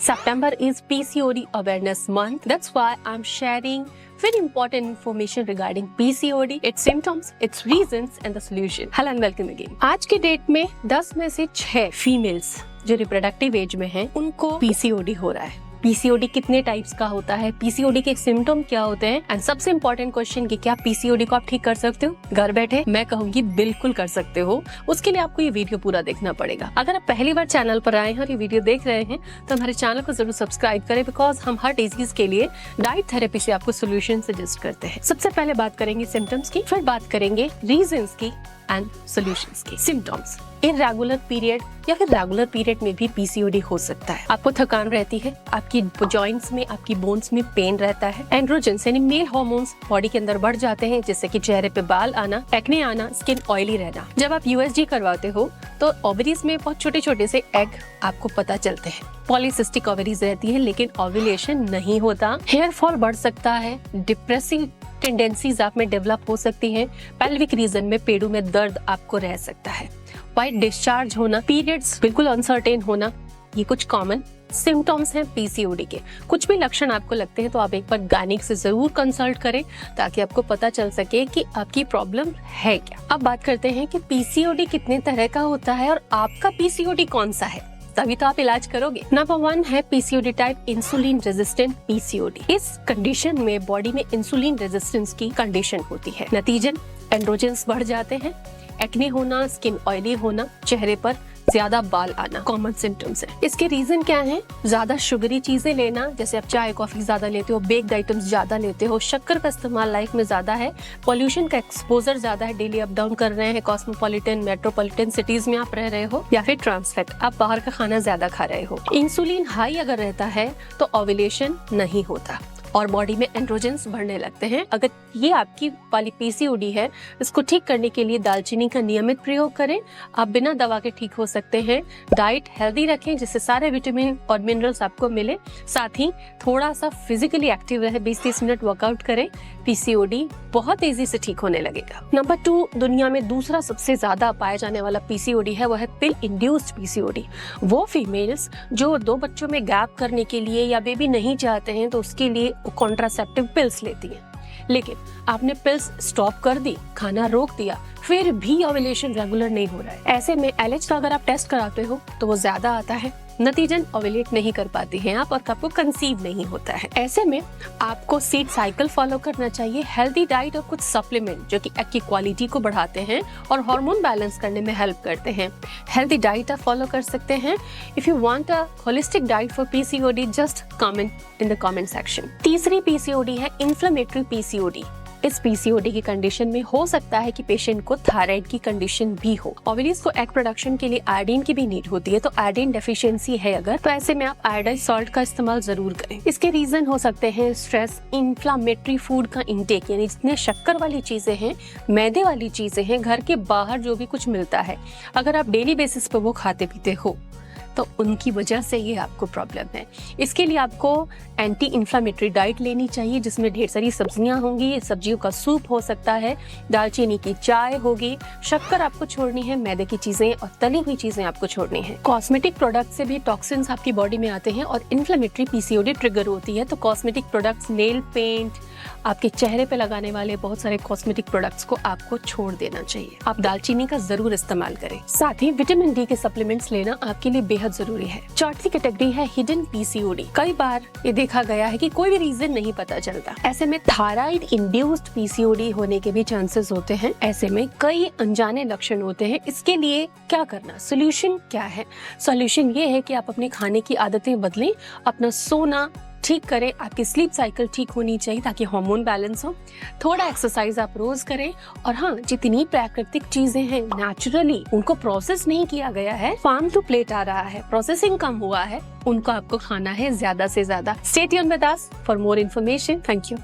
September is PCOD awareness month. That's why I'm sharing very important information regarding PCOD, its symptoms, its reasons and the solution. Hello and welcome again. आज के date में 10 में से 6 females जो reproductive age में हैं उनको PCOD हो रहा है। पीसीओडी कितने टाइप्स का होता है, पीसीओडी के सिम्टम क्या होते हैं एंड सबसे इम्पोर्टेंट क्वेश्चन कि क्या पीसीओडी को आप ठीक कर सकते हो घर बैठे? मैं कहूंगी बिल्कुल कर सकते हो। उसके लिए आपको ये वीडियो पूरा देखना पड़ेगा। अगर आप पहली बार चैनल पर आए हैं और ये वीडियो देख रहे हैं तो हमारे चैनल को जरूर सब्सक्राइब करें, बिकॉज हम हर डिजीज के लिए डाइट थेरेपी से आपको सोल्यूशन सजेस्ट करते हैं। सबसे पहले बात करेंगे सिम्टम्स की, फिर बात करेंगे रीजंस की एंड सॉल्यूशंस की। सिम्टम्स, इरेगुलर पीरियड या फिर रेगुलर पीरियड में भी पीसीओडी हो सकता है। आपको थकान रहती है, आपकी जॉइंट्स में, आपकी बोन्स में पेन रहता है, एंड्रोजन्स यानी मेल हार्मोन्स बॉडी के अंदर बढ़ जाते हैं, जैसे कि चेहरे पे बाल आना, एक्ने आना, स्किन ऑयली रहना। जब आप यूएसजी करवाते हो तो ओवरीज में बहुत छोटे छोटे से एग आपको पता चलते हैं। पॉलीसिस्टिक ओवरीज रहती है लेकिन ओव्यूलेशन नहीं होता। हेयर फॉल बढ़ सकता है, डिप्रेसिव टेंडेंसीज आप में डेवलप हो सकती हैं, पेल्विक रीजन में पेड़ों में दर्द आपको रह सकता है, वाइट डिस्चार्ज होना, पीरियड्स बिल्कुल अनसर्टेन होना, ये कुछ कॉमन सिम्टम्स हैं पीसीओडी के। कुछ भी लक्षण आपको लगते हैं तो आप एक बार गायनिक से जरूर कंसल्ट करें ताकि आपको पता चल सके कि आपकी प्रॉब्लम है क्या। अब बात करते हैं कि पीसीओडी कितने तरह का होता है और आपका पीसीओडी कौन सा है, तभी तो आप इलाज करोगे। नंबर 1 है PCOD type insulin resistant PCOD. इस कंडीशन में बॉडी में इंसुलिन रेजिस्टेंस की कंडीशन होती है। नतीजन एंड्रोजन्स बढ़ जाते हैं, एक्ने होना, स्किन ऑयली होना, चेहरे पर ज्यादा बाल आना कॉमन सिम्टम्स है। इसके रीजन क्या है? ज्यादा शुगरी चीजें लेना, जैसे आप चाय कॉफी ज्यादा लेते हो, बेक्ड आइटम्स ज्यादा लेते हो, शक्कर का इस्तेमाल लाइफ में ज्यादा है, पॉल्यूशन का एक्सपोजर ज्यादा है, डेली अप डाउन कर रहे हैं, कॉस्मोपॉलिटन मेट्रोपॉलिटन सिटीज में आप रह रहे हो, या फिर ट्रांस फैट, आप बाहर का खाना ज्यादा खा रहे हो। इंसुलिन हाई अगर रहता है तो ओव्यूलेशन नहीं होता और बॉडी में एंड्रोजन्स बढ़ने लगते हैं। अगर ये आपकी वाली पीसीओडी है, इसको ठीक करने के लिए दालचीनी का नियमित प्रयोग करें। आप बिना दवा के ठीक हो सकते हैं। डाइट हेल्दी रखें जिससे सारे विटामिन और मिनरल्स आपको मिले। साथ ही थोड़ा सा फिजिकली एक्टिव रहे, 20-30 मिनट वर्कआउट करें, पीसीओडी बहुत तेजी से ठीक होने लगेगा। नंबर 2, दुनिया में दूसरा सबसे ज्यादा पाया जाने वाला पीसीओडी है, वो है पिल इंड्यूस्ड पीसीओडी। वो फीमेल्स जो 2 बच्चों में गैप करने के लिए या बेबी नहीं चाहते हैं तो उसके लिए कॉन्ट्रासेप्टिव पिल्स लेती हैं, लेकिन आपने पिल्स स्टॉप कर दी, खाना रोक दिया, फिर भी ओव्यूलेशन रेगुलर नहीं हो रहा है। ऐसे में एलएच का अगर आप टेस्ट कराते हो तो वो ज्यादा आता है, नतीजन ओव्यूलेट नहीं कर पाती हैं आप और आपको कंसीव नहीं होता है। ऐसे में आपको सीड साइकिल फॉलो करना चाहिए, हेल्दी डाइट और कुछ सप्लीमेंट जो कि एग की क्वालिटी को बढ़ाते हैं और हार्मोन बैलेंस करने में हेल्प करते हैं। हेल्दी डाइट आप फॉलो कर सकते हैं। If you want a holistic diet for PCOD, just comment in the comment section. तीसरी पीसीओडी है इन्फ्लेमेटरी पीसीओडी। इस पीसीओडी की कंडीशन में हो सकता है कि पेशेंट को थायराइड की कंडीशन भी हो। ओवरीज को एग प्रोडक्शन के लिए आयोडीन की भी नीड होती है, तो आयोडीन डेफिशिएंसी है अगर, तो ऐसे में आप आयोडाइज सॉल्ट का इस्तेमाल जरूर करें। इसके रीजन हो सकते हैं स्ट्रेस, इन्फ्लामेटरी फूड का इंटेक, यानी जितने शक्कर वाली चीजें हैं, मैदे वाली चीजें हैं, घर के बाहर जो भी कुछ मिलता है, अगर आप डेली बेसिस पे वो खाते पीते हो तो उनकी वजह से ये आपको प्रॉब्लम है। इसके लिए आपको एंटी इन्फ्लामेटरी डाइट लेनी चाहिए जिसमें ढेर सारी सब्जियां होंगी, सब्जियों का सूप हो सकता है, दालचीनी की चाय होगी, शक्कर आपको छोड़नी है, मैदे की चीजें और तली हुई चीजें आपको छोड़नी है। कॉस्मेटिक प्रोडक्ट से भी टॉक्सिन्स आपकी बॉडी में आते हैं और इन्फ्लेमेटरी पीसीओडी ट्रिगर होती है, तो कॉस्मेटिक प्रोडक्ट्स, नेल पेंट, आपके चेहरे पे लगाने वाले बहुत सारे कॉस्मेटिक प्रोडक्ट्स को आपको छोड़ देना चाहिए। आप दालचीनी का जरूर इस्तेमाल करें। साथ ही विटामिन डी के सप्लीमेंट्स लेना आपके लिए बेहद जरूरी है। चौथी कैटेगरी है हिडन पीसीओडी। कई बार ये देखा गया है कि कोई भी रीजन नहीं पता चलता। ऐसे में थायराइड इंड्यूस्ड पीसीओडी होने के भी चांसेस होते हैं। ऐसे में कई अनजाने लक्षण होते हैं। इसके लिए क्या करना, सोल्यूशन क्या है? सोल्यूशन ये है कि आप अपने खाने की आदतें बदलें, अपना सोना ठीक करें, आपकी स्लीप साइकिल ठीक होनी चाहिए ताकि हार्मोन बैलेंस हो, थोड़ा एक्सरसाइज आप रोज करें, और हाँ, जितनी प्राकृतिक चीजें हैं नेचुरली, उनको प्रोसेस नहीं किया गया है, फार्म टू प्लेट आ रहा है, प्रोसेसिंग कम हुआ है, उनको आपको खाना है ज्यादा से ज्यादा। Stay tuned with us for more information. Thank you.